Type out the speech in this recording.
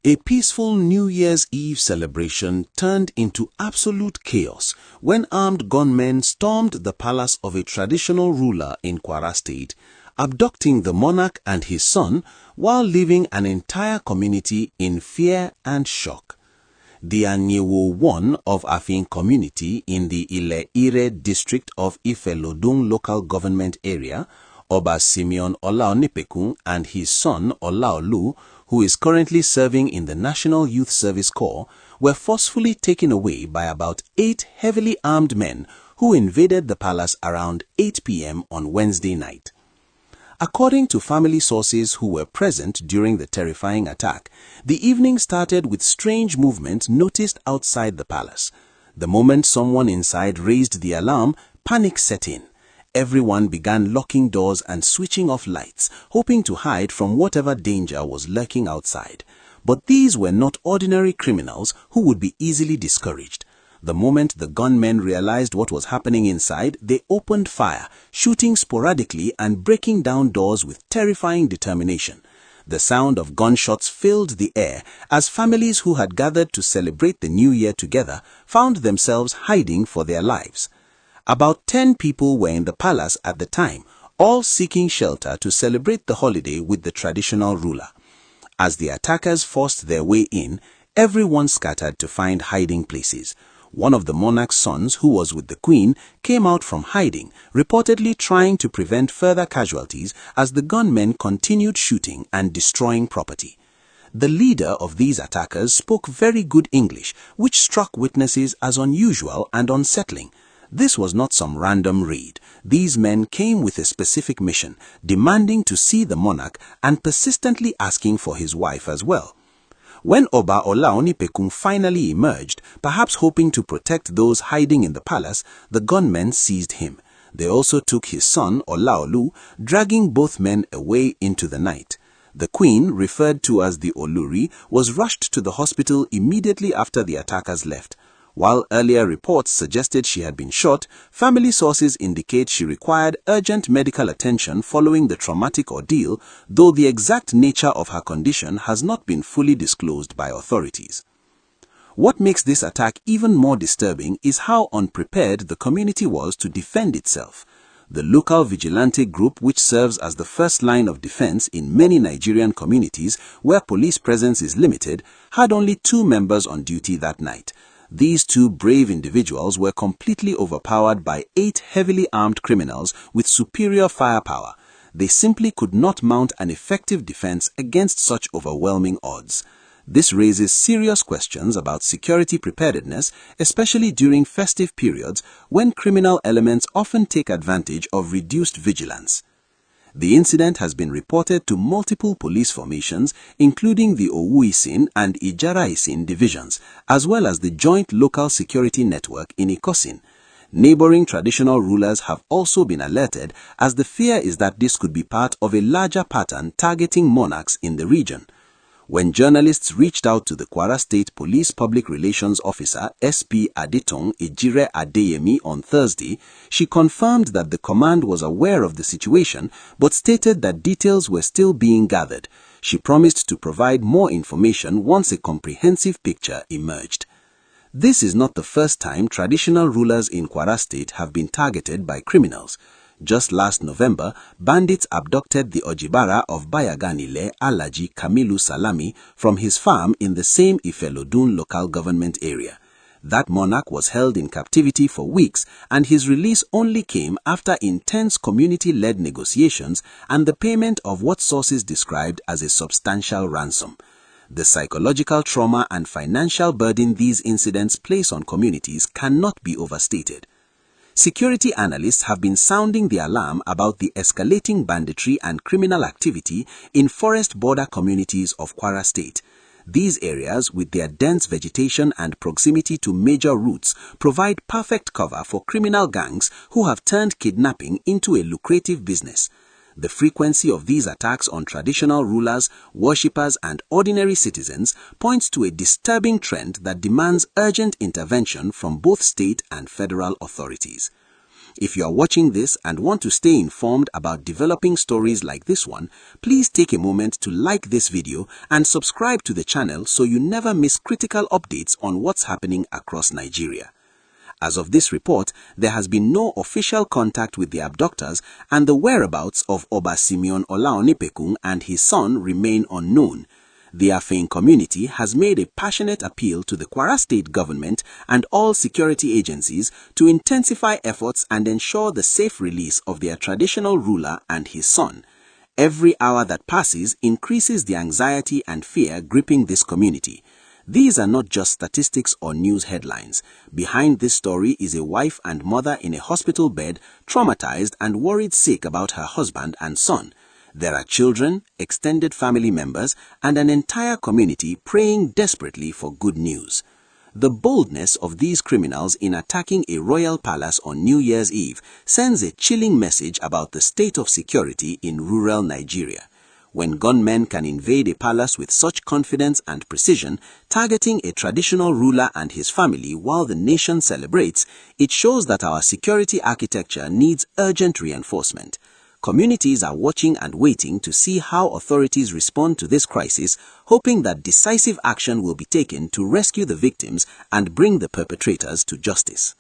A peaceful New Year's Eve celebration turned into absolute chaos when armed gunmen stormed the palace of a traditional ruler in Kwara State, abducting the monarch and his son while leaving an entire community in fear and shock. The Anyewo 1 of Afin community in the Ile-Ire district of Ifelodun local government area, Oba Simeon Olaonipekun and his son Olaolu, who is currently serving in the National Youth Service Corps, were forcefully taken away by about 8 heavily armed men who invaded the palace around 8 p.m. on Wednesday night. According to family sources who were present during the terrifying attack, the evening started with strange movement noticed outside the palace. The moment someone inside raised the alarm, panic set in. Everyone began locking doors and switching off lights, hoping to hide from whatever danger was lurking outside. But these were not ordinary criminals who would be easily discouraged. The moment the gunmen realized what was happening inside, they opened fire, shooting sporadically and breaking down doors with terrifying determination. The sound of gunshots filled the air as families who had gathered to celebrate the New Year together found themselves hiding for their lives. About 10 people were in the palace at the time, all seeking shelter to celebrate the holiday with the traditional ruler. As the attackers forced their way in, everyone scattered to find hiding places. One of the monarch's sons, who was with the queen, came out from hiding, reportedly trying to prevent further casualties as the gunmen continued shooting and destroying property. The leader of these attackers spoke very good English, which struck witnesses as unusual and unsettling. This was not some random raid. These men came with a specific mission, demanding to see the monarch and persistently asking for his wife as well. When Oba Olaonipekun finally emerged, perhaps hoping to protect those hiding in the palace, the gunmen seized him. They also took his son Olaolu, dragging both men away into the night. The queen, referred to as the Oluri, was rushed to the hospital immediately after the attackers left. While earlier reports suggested she had been shot, family sources indicate she required urgent medical attention following the traumatic ordeal, though the exact nature of her condition has not been fully disclosed by authorities. What makes this attack even more disturbing is how unprepared the community was to defend itself. The local vigilante group, which serves as the first line of defense in many Nigerian communities where police presence is limited, had only 2 members on duty that night. These 2 brave individuals were completely overpowered by 8 heavily armed criminals with superior firepower. They simply could not mount an effective defense against such overwhelming odds. This raises serious questions about security preparedness, especially during festive periods when criminal elements often take advantage of reduced vigilance. The incident has been reported to multiple police formations, including the Owuisin and Ijaraisin divisions, as well as the joint local security network in Ikosin. Neighboring traditional rulers have also been alerted, as the fear is that this could be part of a larger pattern targeting monarchs in the region. When journalists reached out to the Kwara State Police Public Relations Officer SP Adetong Ejire Adeyemi on Thursday, she confirmed that the command was aware of the situation but stated that details were still being gathered. She promised to provide more information once a comprehensive picture emerged. This is not the first time traditional rulers in Kwara State have been targeted by criminals. Just last November, bandits abducted the Ojibara of Bayaganile Alaji Kamilu Salami from his farm in the same Ifelodun local government area. That monarch was held in captivity for weeks, and his release only came after intense community-led negotiations and the payment of what sources described as a substantial ransom. The psychological trauma and financial burden these incidents place on communities cannot be overstated. Security analysts have been sounding the alarm about the escalating banditry and criminal activity in forest border communities of Kwara State. These areas, with their dense vegetation and proximity to major routes, provide perfect cover for criminal gangs who have turned kidnapping into a lucrative business. The frequency of these attacks on traditional rulers, worshippers, and ordinary citizens points to a disturbing trend that demands urgent intervention from both state and federal authorities. If you are watching this and want to stay informed about developing stories like this one, please take a moment to like this video and subscribe to the channel so you never miss critical updates on what's happening across Nigeria. As of this report, there has been no official contact with the abductors, and the whereabouts of Oba Simeon Olaonipekun and his son remain unknown. The Afein community has made a passionate appeal to the Kwara state government and all security agencies to intensify efforts and ensure the safe release of their traditional ruler and his son. Every hour that passes increases the anxiety and fear gripping this community. These are not just statistics or news headlines. Behind this story is a wife and mother in a hospital bed, traumatized and worried sick about her husband and son. There are children, extended family members, and an entire community praying desperately for good news. The boldness of these criminals in attacking a royal palace on New Year's Eve sends a chilling message about the state of security in rural Nigeria. When gunmen can invade a palace with such confidence and precision, targeting a traditional ruler and his family while the nation celebrates, it shows that our security architecture needs urgent reinforcement. Communities are watching and waiting to see how authorities respond to this crisis, hoping that decisive action will be taken to rescue the victims and bring the perpetrators to justice.